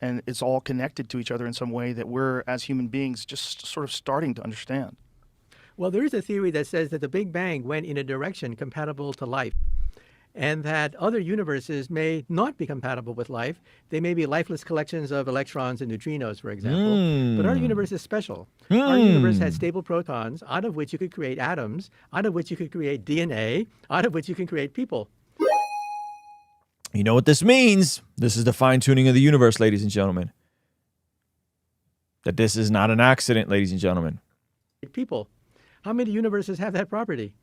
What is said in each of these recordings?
and it's all connected to each other in some way that we're, as human beings, just sort of starting to understand. Well, there is a theory that says that the Big Bang went in a direction compatible to life, and that other universes may not be compatible with life. They may be lifeless collections of electrons and neutrinos, for example. But our universe is special. Our universe has stable protons, out of which you could create atoms, out of which you could create DNA, out of which you can create people. You know what this means? This is the fine-tuning of the universe, ladies and gentlemen. That this is not an accident, ladies and gentlemen. People. How many universes have that property?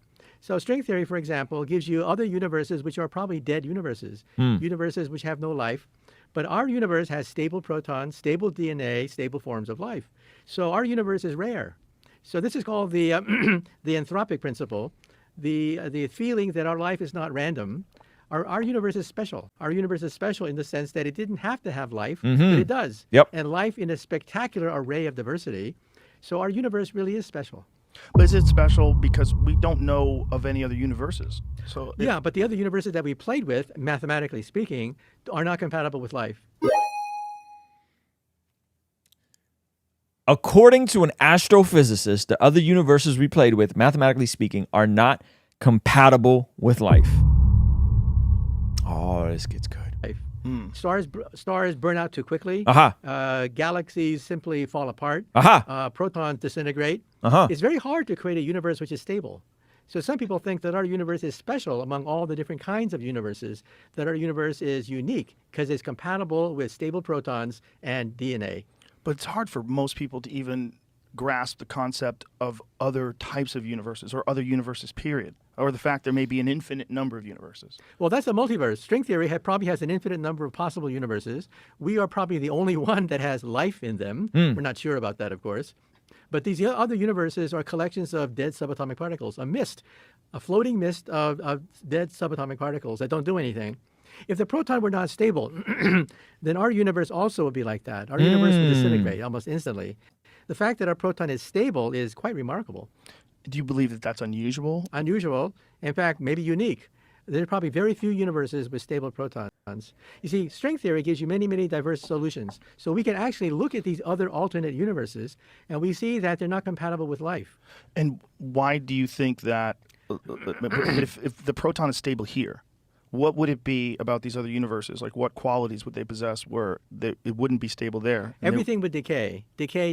So string theory, for example, gives you other universes which are probably dead universes, universes which have no life. But our universe has stable protons, stable DNA, stable forms of life. So our universe is rare. So this is called the the anthropic principle, the feeling that our life is not random. Our universe is special. Our universe is special in the sense that it didn't have to have life, but it does. Yep. And life in a spectacular array of diversity. So our universe really is special. But is it special because we don't know of any other universes? So Yeah, but the other universes that we played with, mathematically speaking, are not compatible with life. According to an astrophysicist, the other universes we played with, mathematically speaking, are not compatible with life. Oh, this gets good. Stars burn out too quickly. Galaxies simply fall apart. Protons disintegrate. It's very hard to create a universe which is stable. So some people think that our universe is special among all the different kinds of universes, that our universe is unique because it's compatible with stable protons and DNA. But it's hard for most people to even grasp the concept of other types of universes or other universes, period, or the fact there may be an infinite number of universes. Well, that's a multiverse. String theory probably has an infinite number of possible universes. We are probably the only one that has life in them. We're not sure about that, of course. But these other universes are collections of dead subatomic particles, a mist, a floating mist of dead subatomic particles that don't do anything. If the proton were not stable, then our universe also would be like that. Our universe would disintegrate almost instantly. The fact that our proton is stable is quite remarkable. Do you believe that that's unusual? Unusual. In fact, maybe unique. There are probably very few universes with stable protons. You see, string theory gives you many, many diverse solutions. So we can actually look at these other alternate universes, and we see that they're not compatible with life. And why do you think that if the proton is stable here, what would it be about these other universes? Like, what qualities would they possess where it wouldn't be stable there? Everything would decay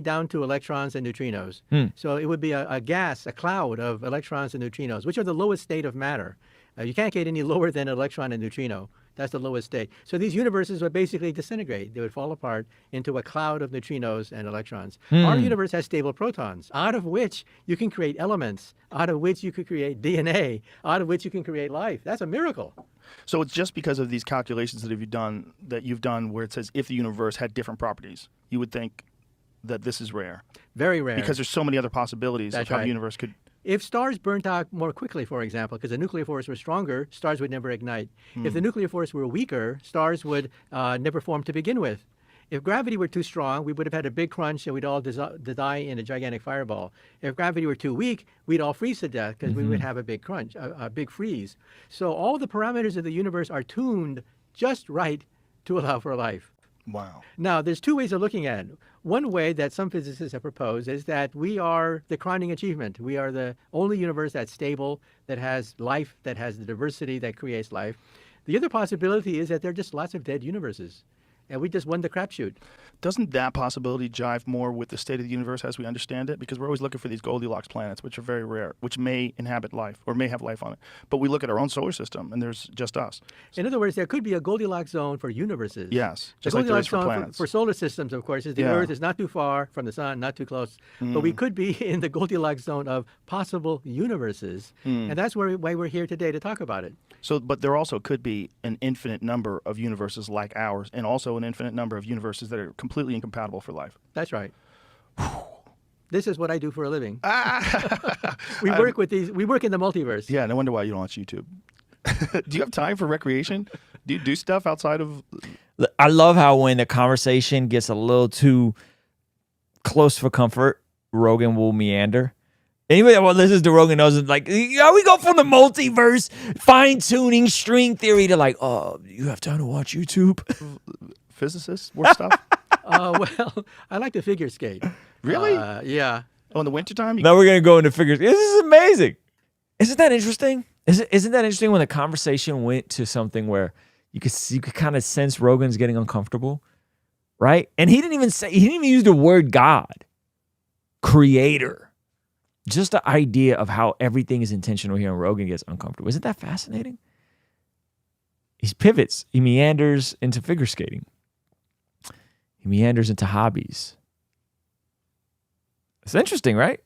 down to electrons and neutrinos. So it would be a gas, a cloud of electrons and neutrinos, which are the lowest state of matter. You can't get any lower than an electron and neutrino. That's the lowest state. So these universes would basically disintegrate. They would fall apart into a cloud of neutrinos and electrons. Our universe has stable protons, out of which you can create elements, out of which you could create DNA, out of which you can create life. That's a miracle. So it's just because of these calculations that you've done where it says if the universe had different properties, you would think that this is rare. Very rare. Because there's so many other possibilities of how the universe could... If stars burnt out more quickly, for example, because the nuclear force was stronger, stars would never ignite. If the nuclear force were weaker, stars would never form to begin with. If gravity were too strong, we would have had a big crunch and we'd all die in a gigantic fireball. If gravity were too weak, we'd all freeze to death because we would have a big crunch, a big freeze. So all the parameters of the universe are tuned just right to allow for life. Wow. Now, there's two ways of looking at it. One way that some physicists have proposed is that we are the crowning achievement. We are the only universe that's stable, that has life, that has the diversity that creates life. The other possibility is that there are just lots of dead universes, and we just won the crapshoot. Doesn't that possibility jive more with the state of the universe as we understand it? Because we're always looking for these Goldilocks planets, which are very rare, which may inhabit life or may have life on it. But we look at our own solar system, and there's just us. In other words, there could be a Goldilocks zone for universes. Yes, just like there is for planets. For solar systems, of course, is the Earth is not too far from the sun, not too close. But we could be in the Goldilocks zone of possible universes. And that's why we're here today to talk about it. So, but there also could be an infinite number of universes like ours, and also an infinite number of universes that are completely incompatible for life. That's right. This is what I do for a living. We work with these. We work in the multiverse. Yeah, no wonder why you don't watch YouTube. Do you have time for recreation? Do you do stuff outside of? I love how when the conversation gets a little too close for comfort, Rogan will meander. Anybody that listens to Rogan knows it's like, yeah, we go from the multiverse, fine-tuning string theory to like, oh, you have time to watch YouTube? Physicists, more stuff. Well, I like to figure skate. Really? Yeah. Oh, in the wintertime? Now we're gonna go into figures. This is amazing. Isn't that interesting? Isn't that interesting when the conversation went to something where you could kind of sense Rogan's getting uncomfortable, right? And he didn't even use the word God, creator. Just the idea of how everything is intentional here, and Rogan gets uncomfortable. Isn't that fascinating? He pivots. He meanders into figure skating. He meanders into hobbies. It's interesting, right?